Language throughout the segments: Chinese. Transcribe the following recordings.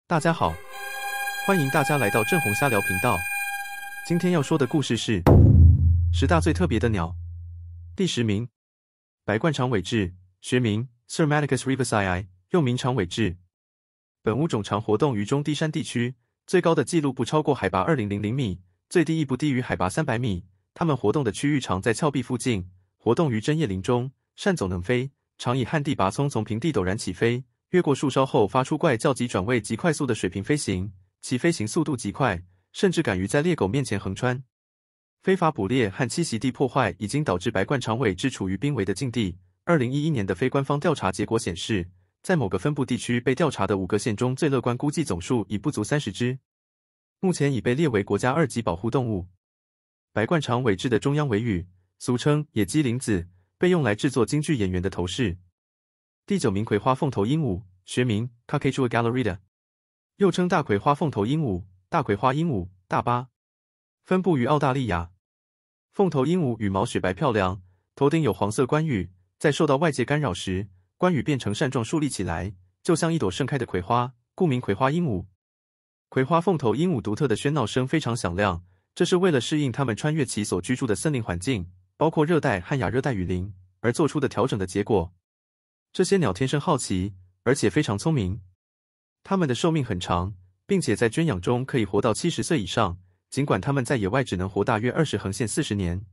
大家好，欢迎大家来到正红瞎聊频道。今天要说的故事是10大最特别的鸟。第10名，白冠长尾雉，学名 Cermaticus rivesii， 又名长尾雉。本物种常活动于中低山地区，最高的纪录不超过海拔2000米，最低亦不低于海拔300米。它们活动的区域常在峭壁附近，活动于针叶林中，善走能飞，常以旱地拔葱从平地陡然起飞。越过树梢后发出怪叫及转位及快速的水平飞行，其飞行速度极快，甚至敢于在猎狗面前横穿。非法捕猎和栖息地破坏已经导致白冠长尾雉处于濒危的境地。2011年的非官方调查结果显示，在某个分布地区被调查的5个县中，最乐观估计总数已不足30只，目前已被列为国家2级保护动物。白冠长尾雉的中央尾羽，俗称野鸡翎子，被用来制作京剧演员的头饰。第9名，葵花凤头鹦鹉，学名 Caucatua gallarita， 又称大葵花凤头鹦鹉、大葵花鹦鹉、大巴，分布于澳大利亚。凤头鹦鹉羽毛雪白漂亮，头顶有黄色冠羽，在受到外界干扰时，冠羽变成扇状竖立起来，就像一朵盛开的葵花，故名葵花鹦鹉。葵花凤头鹦鹉独特的喧闹声非常响亮，这是为了适应它们穿越其所居住的森林环境，包括热带和亚热带雨林，而做出的调整的结果。这些鸟天生好奇，而且非常聪明。它们的寿命很长，并且在圈养中可以活到70岁以上，尽管它们在野外只能活大约20横线40年。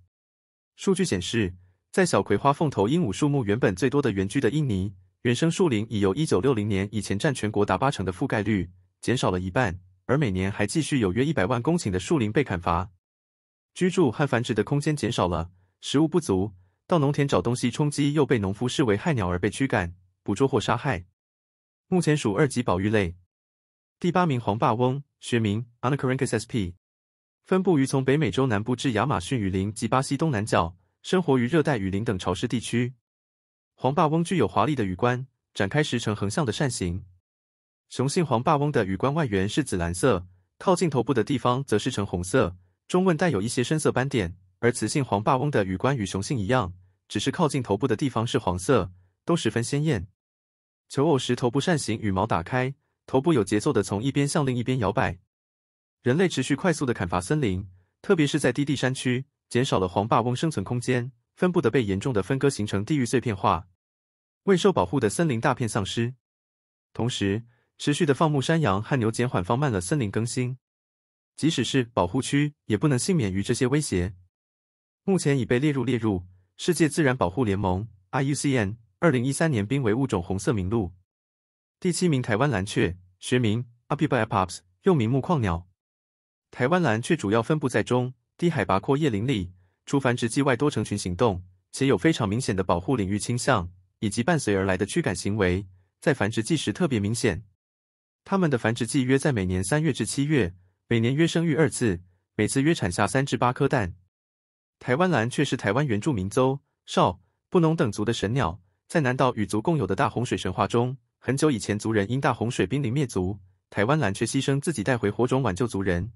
数据显示，在小葵花凤头鹦鹉数目原本最多的原居的印尼，原生树林已由1960年以前占全国达80%的覆盖率，减少了一半，而每年还继续有约100万公顷的树林被砍伐。居住和繁殖的空间减少了，食物不足，到农田找东西充饥，又被农夫视为害鸟而被驱赶、捕捉或杀害。目前属2级保育类。第8名，黄霸翁，学名 Onychorhynchus sp， 分布于从北美洲南部至亚马逊雨林及巴西东南角，生活于热带雨林等潮湿地区。黄霸翁具有华丽的羽冠，展开时呈横向的扇形。雄性黄霸翁的羽冠外缘是紫蓝色，靠近头部的地方则是呈红色，中问带有一些深色斑点，而雌性黄霸翁的羽冠与雄性一样，只是靠近头部的地方是黄色，都十分鲜艳。求偶时头部扇形，羽毛打开，头部有节奏地从一边向另一边摇摆。人类持续快速地砍伐森林，特别是在低地山区，减少了黄霸翁生存空间，分布的被严重的分割形成地域碎片化，未受保护的森林大片丧失。同时，持续的放牧山羊和牛减缓放慢了森林更新。即使是保护区，也不能幸免于这些威胁。目前已被列入世界自然保护联盟 IUCN 2013年濒危物种红色名录。第7名，台湾蓝雀，学名 Apupa apops， 又名木矿鸟。台湾蓝雀主要分布在中低海拔阔叶林里，除繁殖季外多成群行动，且有非常明显的保护领域倾向，以及伴随而来的驱赶行为，在繁殖季时特别明显。它们的繁殖季约在每年3月至7月，每年约生育2次，每次约产下3至8颗蛋。台湾蓝雀是台湾原住民邹、邵、布农等族的神鸟，在南岛语族共有的大洪水神话中，很久以前族人因大洪水濒临灭族，台湾蓝雀牺牲自己带回火种挽救族人。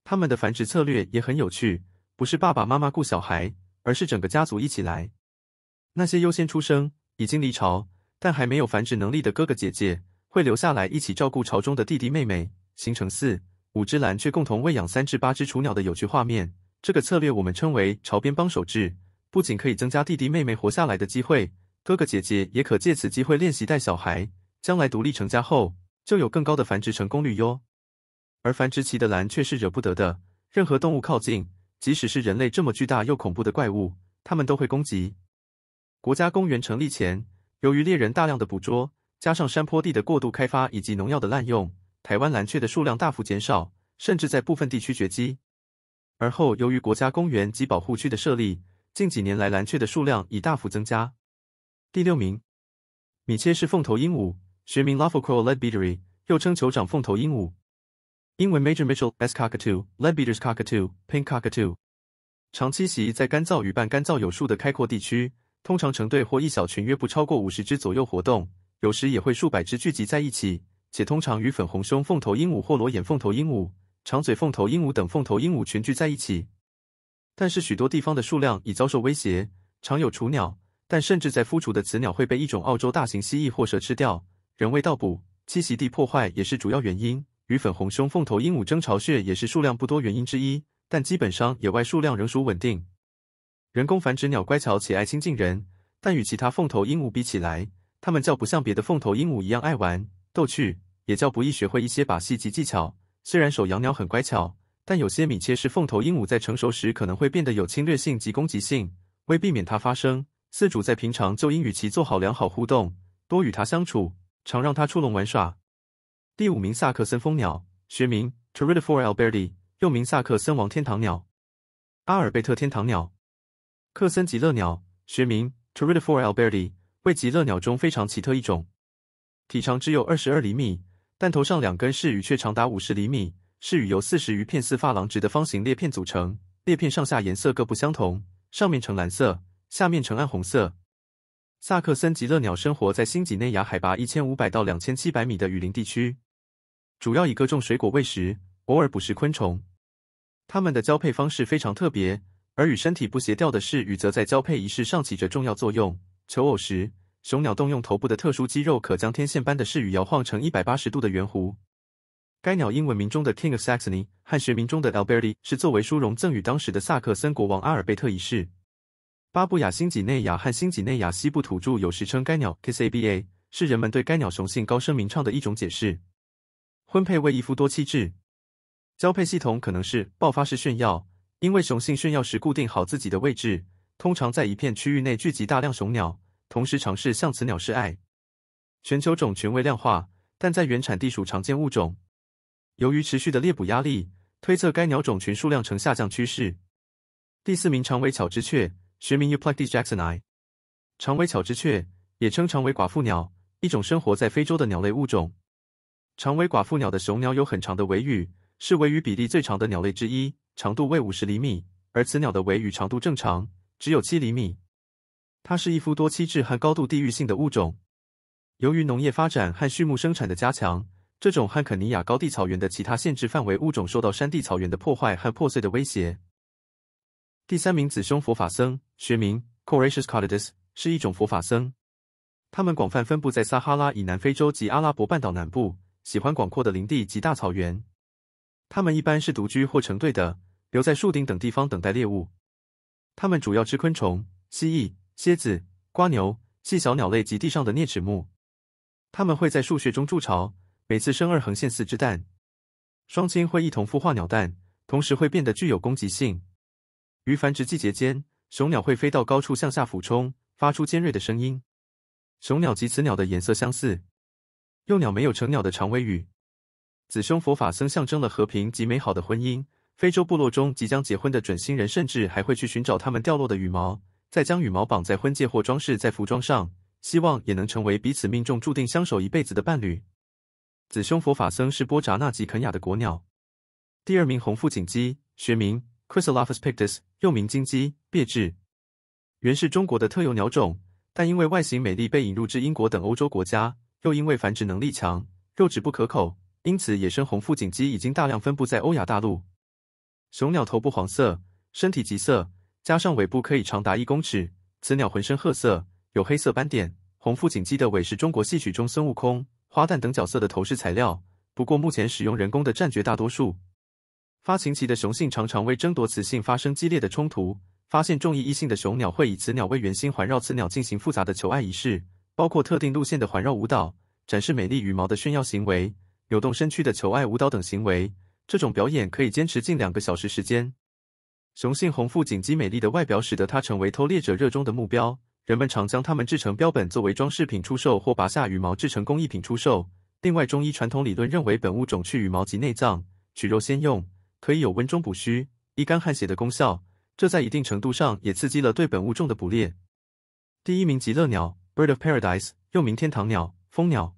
他们的繁殖策略也很有趣，不是爸爸妈妈顾小孩，而是整个家族一起来。那些优先出生、已经离巢，但还没有繁殖能力的哥哥姐姐，会留下来一起照顾巢中的弟弟妹妹，形成4、5只蓝雀共同喂养3至8只雏鸟的有趣画面。这个策略我们称为巢边帮手制，不仅可以增加弟弟妹妹活下来的机会，哥哥姐姐也可借此机会练习带小孩，将来独立成家后，就有更高的繁殖成功率哟。而繁殖期的蓝雀是惹不得的，任何动物靠近，即使是人类这么巨大又恐怖的怪物，它们都会攻击。国家公园成立前，由于猎人大量的捕捉，加上山坡地的过度开发以及农药的滥用，台湾蓝雀的数量大幅减少，甚至在部分地区绝迹。而后由于国家公园及保护区的设立，近几年来蓝雀的数量已大幅增加。第6名，米切氏凤头鹦鹉，学名 Lophocoel leadbeaterii， 又称酋长凤头鹦鹉。英文 Major Mitchell S. cockatoo Leadbeater's cockatoo Pink cockatoo， 常栖息在干燥与半干燥有树的开阔地区，通常成对或一小群约不超过50只左右活动，有时也会数百只聚集在一起，且通常与粉红胸凤头鹦鹉或裸眼凤头鹦鹉、长嘴凤头鹦鹉等凤头鹦鹉群聚在一起。但是许多地方的数量已遭受威胁，常有雏鸟，但甚至在孵雏的雌鸟会被一种澳洲大型蜥蜴或蛇吃掉，人为盗捕，栖息地破坏也是主要原因，与粉红胸凤头鹦鹉争巢穴也是数量不多原因之一，但基本上野外数量仍属稳定。人工繁殖鸟乖巧且爱亲近人，但与其他凤头鹦鹉比起来，它们较不像别的凤头鹦鹉一样爱玩、逗趣，也较不易学会一些把戏及技巧。虽然手养鸟很乖巧，但有些米切氏凤头鹦鹉在成熟时可能会变得有侵略性及攻击性。为避免它发生，饲主在平常就应与其做好良好互动，多与它相处，常让它出笼玩耍。第5名萨克森蜂鸟，学名 Theridophora alberti， 又名萨克森王天堂鸟、阿尔贝特天堂鸟、克森极乐鸟，学名 Theridophora alberti， 为极乐鸟中非常奇特一种。体长只有22厘米，但头上2根饰羽却长达50厘米，饰羽由40余片似珐琅质的方形裂片组成，裂片上下颜色各不相同，上面呈蓝色，下面呈暗红色。萨克森极乐鸟生活在新几内亚海拔1500到2700米的雨林地区，主要以各种水果喂食，偶尔捕食昆虫。它们的交配方式非常特别，而与身体不协调的饰羽则在交配仪式上起着重要作用。求偶时，雄鸟动用头部的特殊肌肉，可将天线般的饰羽摇晃成180度的圆弧。该鸟英文名中的 King of Saxony 和学名中的 Alberti 是作为殊荣赠予当时的萨克森国王阿尔贝特一世。巴布亚新几内亚和新几内亚西部土著有时称该鸟 Kisaba， 是人们对该鸟雄性高声鸣唱的一种解释。婚配为一夫多妻制，交配系统可能是爆发式炫耀，因为雄性炫耀时固定好自己的位置，通常在一片区域内聚集大量雄鸟，同时尝试向此鸟示爱。全球种群未量化，但在原产地属常见物种。由于持续的猎捕压力，推测该鸟种群数量呈下降趋势。第4名长尾巧枝雀，学名 Euplectes jacksoni。长尾巧枝雀也称长尾寡妇鸟，一种生活在非洲的鸟类物种。长尾寡妇鸟的雄鸟有很长的尾羽，是尾羽比例最长的鸟类之一，长度为50厘米，而此鸟的尾羽长度正常，只有7厘米。它是一夫多妻制和高度地域性的物种。由于农业发展和畜牧生产的加强，这种和肯尼亚高地草原的其他限制范围物种受到山地草原的破坏和破碎的威胁。第3名紫胸佛法僧，学名 Coraceus caudidus， 是一种佛法僧。它们广泛分布在撒哈拉以南非洲及阿拉伯半岛南部，喜欢广阔的林地及大草原。它们一般是独居或成对的，留在树顶等地方等待猎物。它们主要吃昆虫、蜥蜴、蝎子、瓜牛、细小鸟类及地上的啮齿目。它们会在树穴中筑巢，每次生2横线4只蛋。双亲会一同孵化鸟蛋，同时会变得具有攻击性。于繁殖季节间，雄鸟会飞到高处向下俯冲，发出尖锐的声音。雄鸟及雌鸟的颜色相似。幼鸟没有成鸟的长尾羽。紫胸佛法僧象征了和平及美好的婚姻。非洲部落中即将结婚的准新人甚至还会去寻找它们掉落的羽毛，再将羽毛绑在婚戒或装饰在服装上，希望也能成为彼此命中注定相守一辈子的伴侣。紫胸佛法僧是波札那及肯亚的国鸟。第2名红腹锦鸡，学名 Chrysolophus pictus， 又名金鸡、鳖雉，原是中国的特有鸟种，但因为外形美丽被引入至英国等欧洲国家，又因为繁殖能力强，肉质不可口，因此野生红腹锦鸡已经大量分布在欧亚大陆。雄鸟头部黄色，身体极色，加上尾部可以长达1公尺，此鸟浑身褐色，有黑色斑点。红腹锦鸡的尾是中国戏曲中孙悟空、花旦等角色的头饰材料，不过目前使用人工的占绝大多数。发情期的雄性常常为争夺雌性发生激烈的冲突，发现中意异性的雄鸟会以雌鸟为圆心环绕雌鸟进行复杂的求爱仪式，包括特定路线的环绕舞蹈、展示美丽羽毛的炫耀行为、扭动身躯的求爱舞蹈等行为。这种表演可以坚持近2个小时时间。雄性红腹锦鸡美丽的外表使得它成为偷猎者热衷的目标，人们常将它们制成标本作为装饰品出售，或拔下羽毛制成工艺品出售。另外，中医传统理论认为本物种去羽毛及内脏，取肉先用，可以有温中补虚、益肝汗血的功效，这在一定程度上也刺激了对本物种的捕猎。第1名极乐鸟 Bird of Paradise， 又名天堂鸟、蜂鸟。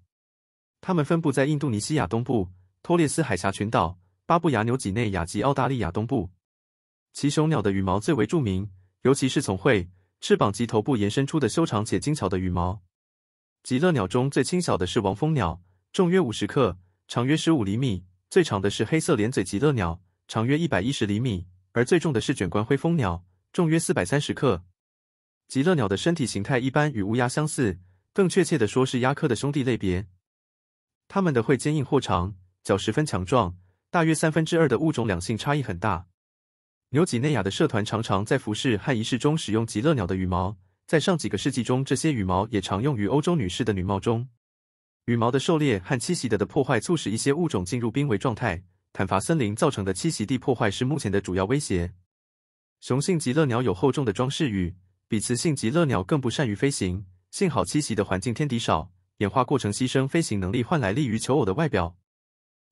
它们分布在印度尼西亚东部、托列斯海峡群岛、巴布亚纽几内亚及澳大利亚东部。其雄鸟的羽毛最为著名，尤其是从喙、翅膀及头部延伸出的修长且精巧的羽毛。极乐鸟中最轻小的是王蜂鸟，重约50克，长约15厘米，最长的是黑色连嘴极乐鸟，长约110厘米，而最重的是卷冠灰蜂鸟，重约430克。极乐鸟的身体形态一般与乌鸦相似，更确切地说是鸦科的兄弟类别。它们的喙坚硬或长，脚十分强壮，大约2/3的物种两性差异很大。纽几内亚的社团常常在服饰和仪式中使用极乐鸟的羽毛，在上几个世纪中，这些羽毛也常用于欧洲女士的女帽中。羽毛的狩猎和栖息地的破坏促使一些物种进入濒危状态，砍伐森林造成的栖息地破坏是目前的主要威胁。雄性极乐鸟有厚重的装饰羽，比雌性极乐鸟更不善于飞行，幸好栖息的环境天敌少，演化过程牺牲飞行能力换来利于求偶的外表。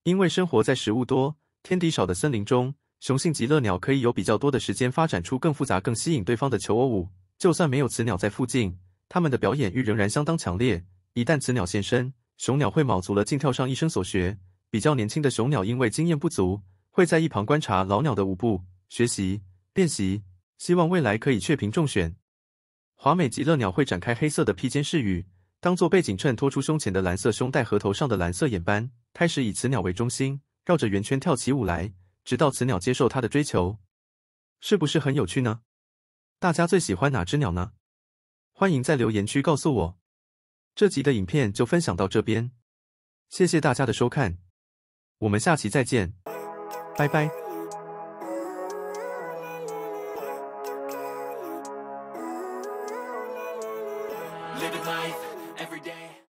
因为生活在食物多、天敌少的森林中，雄性极乐鸟可以有比较多的时间发展出更复杂、更吸引对方的求偶舞。就算没有雌鸟在附近，它们的表演欲仍然相当强烈。一旦雌鸟现身，雄鸟会卯足了劲跳上一生所学。比较年轻的雄鸟因为经验不足，会在一旁观察老鸟的舞步，学习、练习，希望未来可以确评中选。华美极乐鸟会展开黑色的披肩饰羽，当做背景衬托出胸前的蓝色胸带和头上的蓝色眼斑。开始以雌鸟为中心，绕着圆圈跳起舞来，直到雌鸟接受它的追求。是不是很有趣呢？大家最喜欢哪只鸟呢？欢迎在留言区告诉我。这集的影片就分享到这边，谢谢大家的收看，我们下期再见，拜拜。